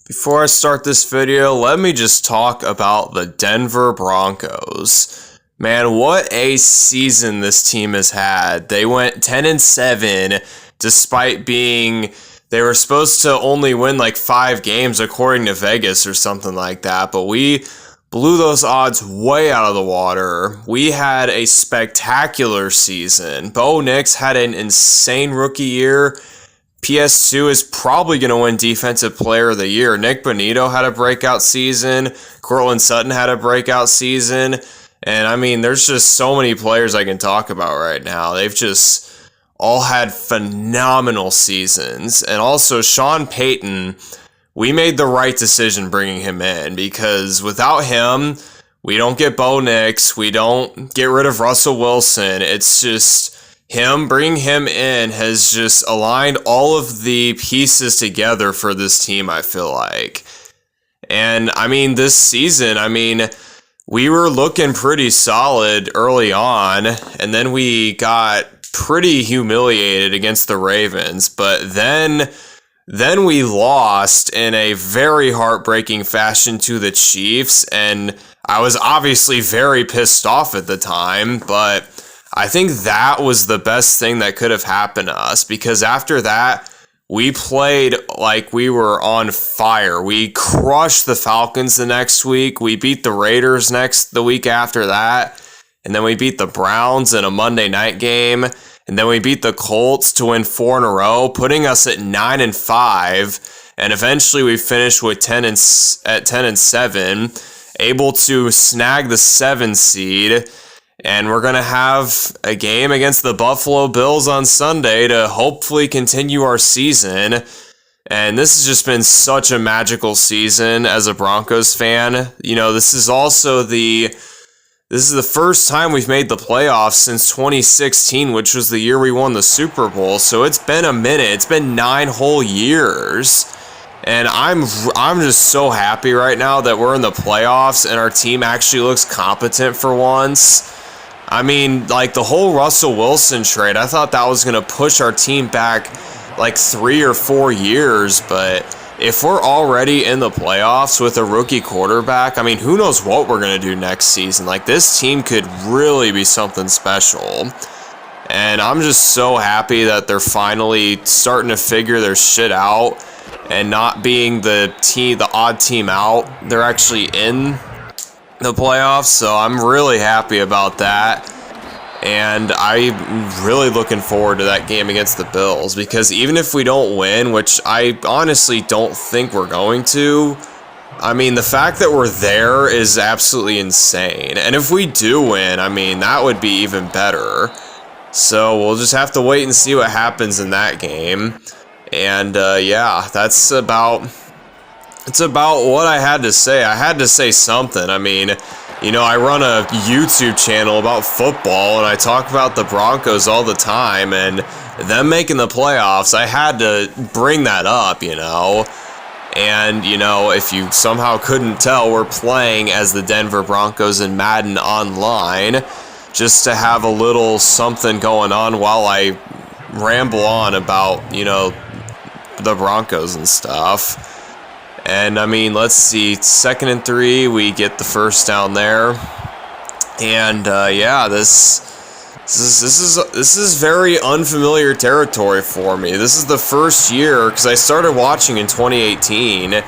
Before I start this video, let me just talk about the Denver Broncos. Man, what a season this team has had. They went 10-7 despite they were supposed to only win like 5 games according to Vegas or something like that, but we blew those odds way out of the water. We had a spectacular season. Bo Nix had an insane rookie year. PS2 is probably going to win Defensive Player of the Year. Nick Bonito had a breakout season. Courtland Sutton had a breakout season. And I mean, there's just so many players I can talk about right now. They've just all had phenomenal seasons. And also, Sean Payton, we made the right decision bringing him in, because without him, we don't get Bo Nix. We don't get rid of Russell Wilson. It's just bringing him in has just aligned all of the pieces together for this team, I feel like. And I mean, this season, we were looking pretty solid early on, and then we got pretty humiliated against the Ravens, but then we lost in a very heartbreaking fashion to the Chiefs, and I was obviously very pissed off at the time, but I think that was the best thing that could have happened to us, because after that, we played like we were on fire. We crushed the Falcons the next week. We beat the Raiders the week after that. And then we beat the Browns in a Monday night game. And then we beat the Colts to win 4 in a row, putting us at 9-5. And eventually we finished with 10-7, able to snag the 7 seed. And we're going to have a game against the Buffalo Bills on Sunday to hopefully continue our season. And this has just been such a magical season as a Broncos fan. You know, this is the first time we've made the playoffs since 2016, which was the year we won the Super Bowl. So it's been a minute. It's been 9 whole years. And I'm just so happy right now that we're in the playoffs and our team actually looks competent for once. I mean, like the whole Russell Wilson trade, I thought that was going to push our team back like 3 or 4 years, but if we're already in the playoffs with a rookie quarterback, I mean, who knows what we're going to do next season? Like, this team could really be something special. And I'm just so happy that they're finally starting to figure their shit out and not being the odd team out. They're actually in the playoffs, so I'm really happy about that. And I'm really looking forward to that game against the Bills, because even if we don't win, which I honestly don't think we're going to, I mean, the fact that we're there is absolutely insane. And if we do win, I mean, that would be even better. So we'll just have to wait and see what happens in that game. And yeah, it's about what I had to say. I had to say something. I mean, you know, I run a YouTube channel about football, and I talk about the Broncos all the time, and them making the playoffs, I had to bring that up, you know. And, you know, if you somehow couldn't tell, we're playing as the Denver Broncos in Madden online, just to have a little something going on while I ramble on about, you know, the Broncos and stuff. And I mean, let's see, 2nd and 3, we get the first down there. And yeah, this is very unfamiliar territory for me. This is the first year, because I started watching in 2018,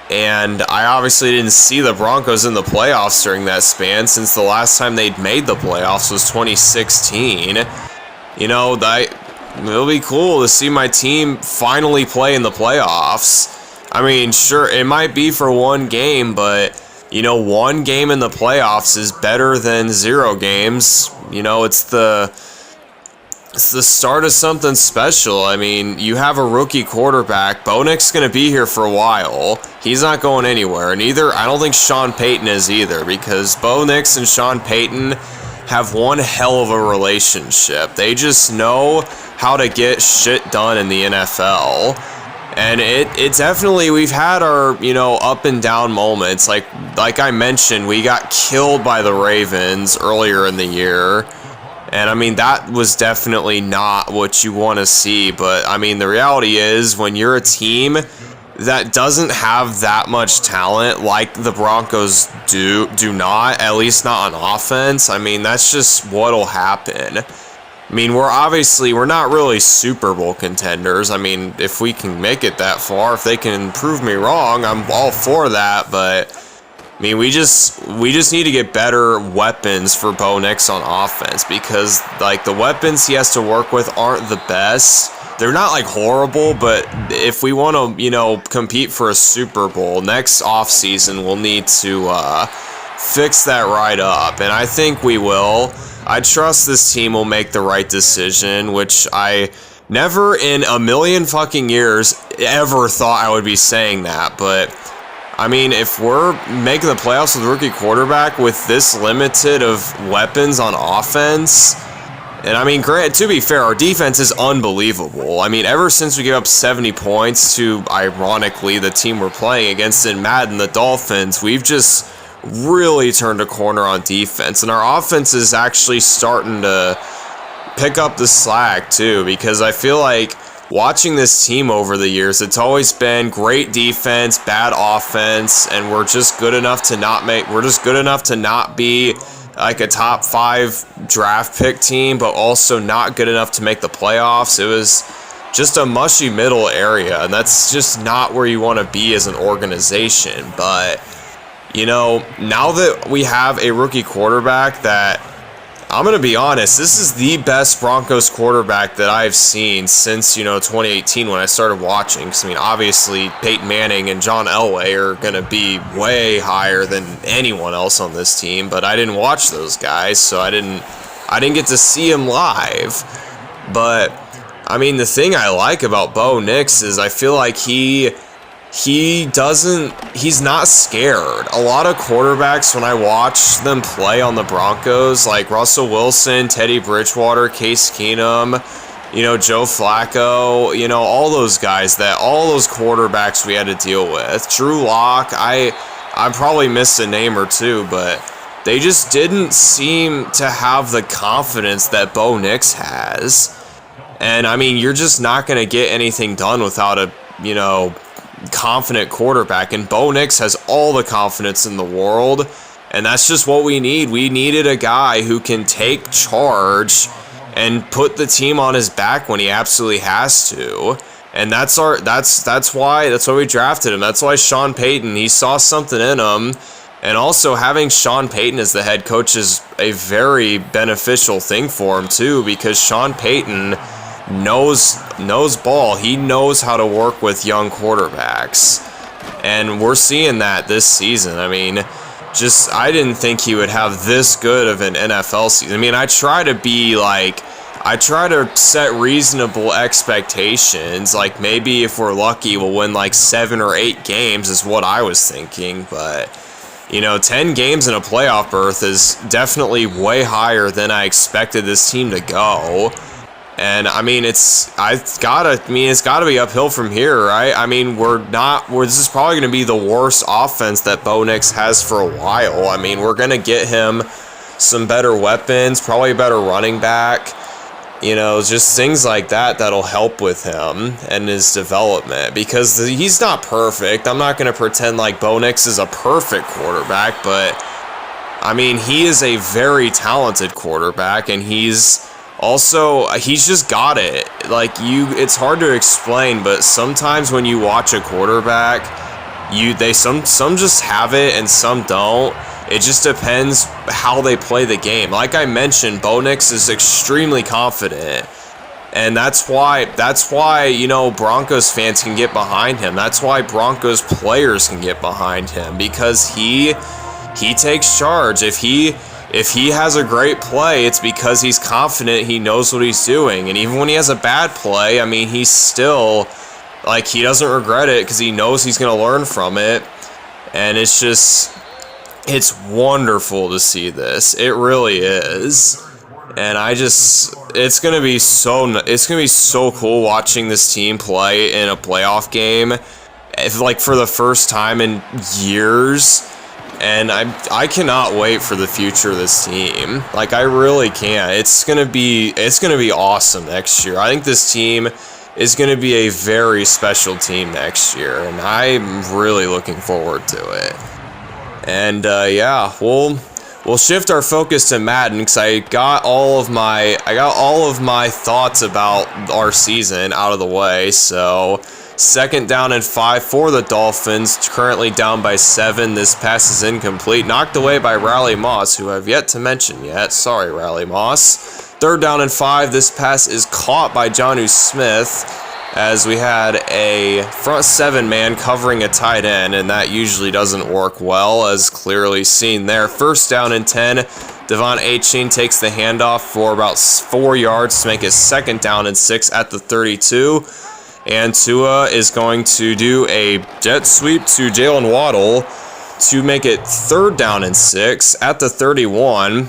and I obviously didn't see the Broncos in the playoffs during that span, since the last time they'd made the playoffs was 2016. You know, it'll be cool to see my team finally play in the playoffs. I mean, sure, it might be for 1 game, but, you know, 1 game in the playoffs is better than 0 games. You know, it's the start of something special. I mean, you have a rookie quarterback. Bo Nix is going to be here for a while. He's not going anywhere. And I don't think Sean Payton is either, because Bo Nix and Sean Payton have one hell of a relationship. They just know how to get shit done in the NFL. And it definitely, we've had our, you know, up and down moments. Like I mentioned, we got killed by the Ravens earlier in the year. And I mean, that was definitely not what you want to see. But I mean, the reality is, when you're a team that doesn't have that much talent like the Broncos do not, at least not on offense, I mean, that's just what'll happen. I mean, we're not really Super Bowl contenders. I mean, if we can make it that far, if they can prove me wrong, I'm all for that, but I mean, we just need to get better weapons for Bo Nix on offense, because like the weapons he has to work with aren't the best. They're not like horrible, but if we want to, compete for a Super Bowl next offseason, we'll need to fix that right up, and I think we will. I trust this team will make the right decision, which I never in a million fucking years ever thought I would be saying that, but I mean, if we're making the playoffs with a rookie quarterback with this limited of weapons on offense, and I mean, granted, to be fair, our defense is unbelievable. I mean, ever since we gave up 70 points to, ironically, the team we're playing against in Madden, the Dolphins, we've just really turned a corner on defense. And our offense is actually starting to pick up the slack, too, because I feel like watching this team over the years, it's always been great defense, bad offense, and we're just good enough to not be like a top 5 draft pick team, but also not good enough to make the playoffs. It was just a mushy middle area, and that's just not where you want to be as an organization. But, now that we have a rookie quarterback that, I'm going to be honest, this is the best Broncos quarterback that I've seen since, 2018 when I started watching. Because, I mean, obviously, Peyton Manning and John Elway are going to be way higher than anyone else on this team. But I didn't watch those guys, so I didn't get to see them live. But, I mean, the thing I like about Bo Nix is I feel like he's not scared. A lot of quarterbacks, when I watch them play on the Broncos, like Russell Wilson, Teddy Bridgewater, Case Keenum, Joe Flacco, all those guys, all those quarterbacks we had to deal with. Drew Lock, I probably missed a name or two, but they just didn't seem to have the confidence that Bo Nix has. And, I mean, you're just not going to get anything done without a, confident quarterback, and Bo Nix has all the confidence in the world, and that's just what we need. We needed a guy who can take charge and put the team on his back when he absolutely has to, and that's why we drafted him. That's why Sean Payton, he saw something in him, and also having Sean Payton as the head coach is a very beneficial thing for him too, because Sean Payton knows ball. He knows how to work with young quarterbacks, and we're seeing that this season. I mean, I didn't think he would have this good of an NFL season. I mean, I try to set reasonable expectations, like maybe if we're lucky we'll win like 7 or 8 games is what I was thinking, but 10 games in a playoff berth is definitely way higher than I expected this team to go. And I mean, it's gotta be uphill from here, right? I mean, this is probably gonna be the worst offense that Bo Nix has for a while. I mean, we're gonna get him some better weapons, probably a better running back, just things like that'll help with him and his development, because he's not perfect. I'm not gonna pretend like Bo Nix is a perfect quarterback, but I mean, he is a very talented quarterback, and he's just got it. Like, it's hard to explain, but sometimes when you watch a quarterback, some just have it and some don't. It just depends how they play the game. Like I mentioned, Bo Nix is extremely confident, and that's why Broncos fans can get behind him. That's why Broncos players can get behind him, because he takes charge. If he has a great play, it's because he's confident, he knows what he's doing. And even when he has a bad play, I mean, he's still, he doesn't regret it because he knows he's going to learn from it. And it's wonderful to see this. It really is. And it's going to be so cool watching this team play in a playoff game, for the first time in years. And I cannot wait for the future of this team. I really can't. It's gonna be awesome next year. I think this team is going to be a very special team next year, and I'm really looking forward to it. And yeah, we'll shift our focus to Madden because I got all of my thoughts about our season out of the way. So 2nd down and 5 for the Dolphins, currently down by 7. This pass is incomplete, knocked away by Riley Moss, who I've yet to mention yet. Sorry, Riley Moss. 3rd down and 5. This pass is caught by Jonnu Smith, as we had a front 7-man covering a tight end, and that usually doesn't work well, as clearly seen there. 1st down and 10. Devon Achane takes the handoff for about 4 yards to make it 2nd down and 6 at the 32. And Tua is going to do a jet sweep to Jalen Waddle to make it 3rd down and 6 at the 31.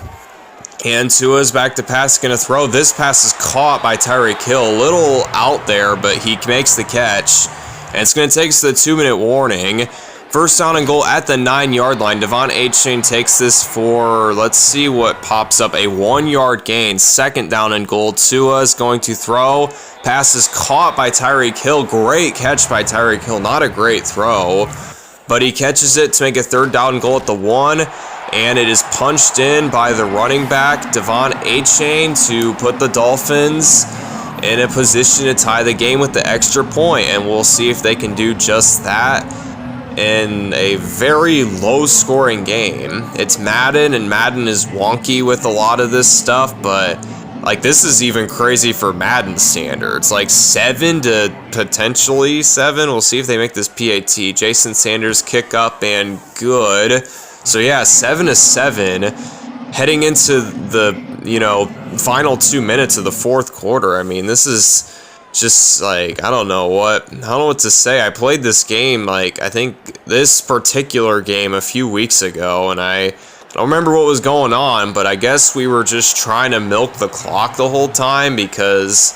And Tua's back to pass, going to throw. This pass is caught by Tyreek Hill. A little out there, but he makes the catch. And it's going to take us to the 2-minute warning. 1st down and goal at the 9-yard line. Devon Achane takes this for, let's see what pops up, a 1-yard gain. 2nd down and goal. Tua is going to throw. Pass is caught by Tyreek Hill. Great catch by Tyreek Hill. Not a great throw, but he catches it to make a 3rd down and goal at the 1. And it is punched in by the running back, Devon Achane, to put the Dolphins in a position to tie the game with the extra point. And we'll see if they can do just that in a very low-scoring game. It's Madden, and Madden is wonky with a lot of this stuff, but like, this is even crazy for Madden standards. Like 7 to potentially 7. We'll see if they make this PAT. Jason Sanders kick up and good. So yeah, 7-7 heading into the, final 2 minutes of the 4th quarter. I mean, this is just like, I don't know what to say. I played this game, I think this particular game a few weeks ago, and I don't remember what was going on, but I guess we were just trying to milk the clock the whole time because,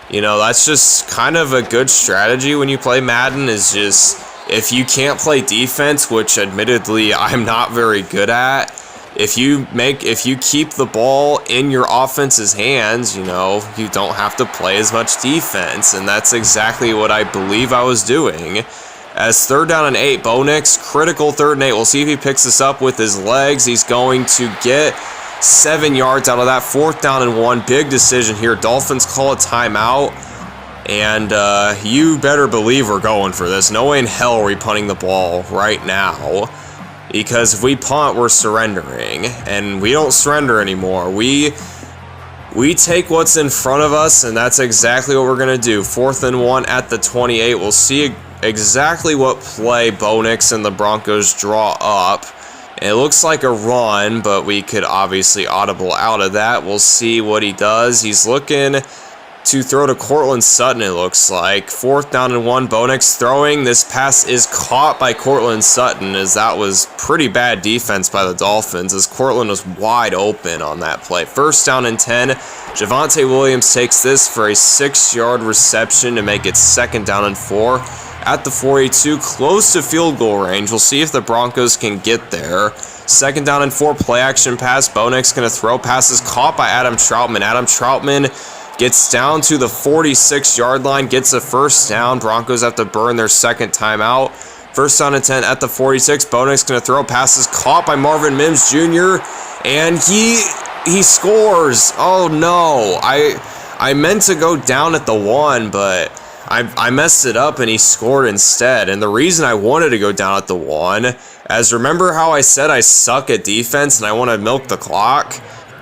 that's just kind of a good strategy when you play Madden, is just, if you can't play defense, which admittedly I'm not very good at, if you keep the ball in your offense's hands, you don't have to play as much defense, and that's exactly what I believe I was doing. As 3rd down and 8, Bo Nix, critical 3rd and 8. We'll see if he picks this up with his legs. He's going to get 7 yards out of that. 4th down and 1, big decision here. Dolphins call a timeout. And you better believe we're going for this. No way in hell are we punting the ball right now. Because if we punt, we're surrendering. And we don't surrender anymore. We take what's in front of us, and that's exactly what we're going to do. 4th and 1 at the 28. We'll see exactly what play Bo Nix and the Broncos draw up. And it looks like a run, but we could obviously audible out of that. We'll see what he does. He's looking to throw to Courtland Sutton, it looks like. 4th down and 1, Bo Nix throwing. This pass is caught by Courtland Sutton, as that was pretty bad defense by the Dolphins, as Courtland was wide open on that play. 1st down and 10, Javonte Williams takes this for a 6-yard reception to make it 2nd down and 4. At the 42, close to field goal range. We'll see if the Broncos can get there. 2nd down and 4, play action pass. Bo Nix going to throw. Pass is caught by Adam Troutman. Adam Troutman gets down to the 46-yard line, gets a 1st down. Broncos have to burn their 2nd timeout. 1st down and 10 at the 46. Bo Nix going to throw. Pass is caught by Marvin Mims Jr. And he scores. Oh no. I meant to go down at the 1, but I messed it up and he scored instead. And the reason I wanted to go down at the 1, as remember how I said I suck at defense and I want to milk the clock?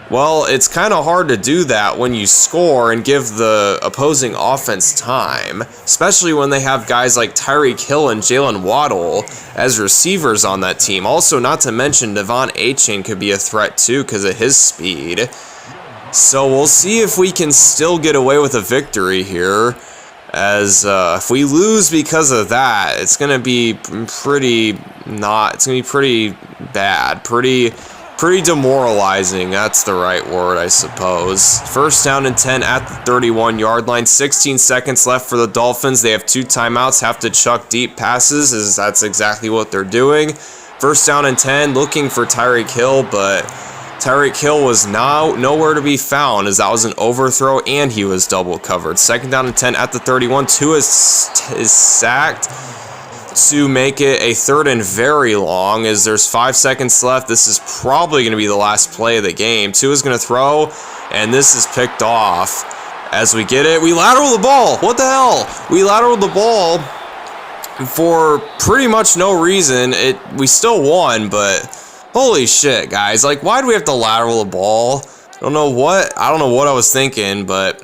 Well, it's kind of hard to do that when you score and give the opposing offense time, especially when they have guys like Tyreek Hill and Jalen Waddle as receivers on that team. Also, not to mention, Devon Achane could be a threat too because of his speed. So we'll see if we can still get away with a victory here, as if we lose because of that, it's going to be pretty bad, pretty demoralizing. That's the right word, I suppose. 1st down and 10 at the 31-yard line. 16 seconds left for the Dolphins. They have 2 timeouts, have to chuck deep passes, as that's exactly what they're doing. 1st down and 10, looking for Tyreek Hill, but Tyreek Hill was now nowhere to be found, as that was an overthrow and he was double covered. 2nd down and 10 at the 31. Tua is sacked to make it a 3rd and very long, as there's 5 seconds left. This is probably going to be the last play of the game. Tua's going to throw, and this is picked off. As we get it, we lateral the ball. What the hell? We lateral the ball for pretty much no reason. We still won, but holy shit, guys. Like, why do we have to lateral the ball? I don't know what I was thinking, but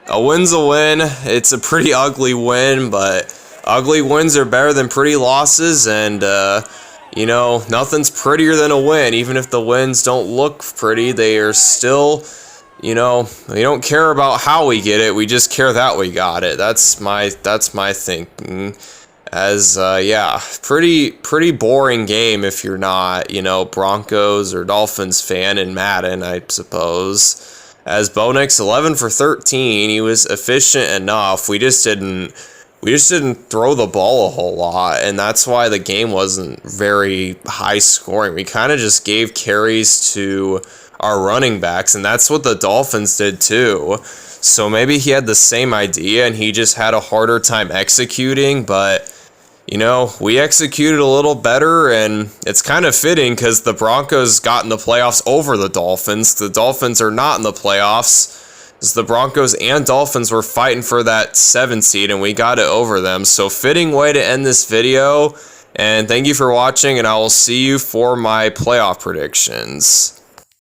a win's a win. It's a pretty ugly win, but ugly wins are better than pretty losses, and you know, nothing's prettier than a win. Even if the wins don't look pretty, they are still, you know, we don't care about how we get it. We just care that we got it. That's my thinking. As yeah, pretty boring game if you're not, you know, Broncos or Dolphins fan in Madden, I suppose. As Bo Nix 11 for 13, he was efficient enough. We just didn't throw the ball a whole lot, and that's why the game wasn't very high scoring. We kind of just gave carries to our running backs, and that's what the Dolphins did too. So maybe he had the same idea and he just had a harder time executing, but you know, we executed a little better, and it's kind of fitting because the Broncos got in the playoffs over the Dolphins. The Dolphins are not in the playoffs, because the Broncos and Dolphins were fighting for that 7 seed, and we got it over them. So fitting way to end this video, and thank you for watching, and I will see you for my playoff predictions.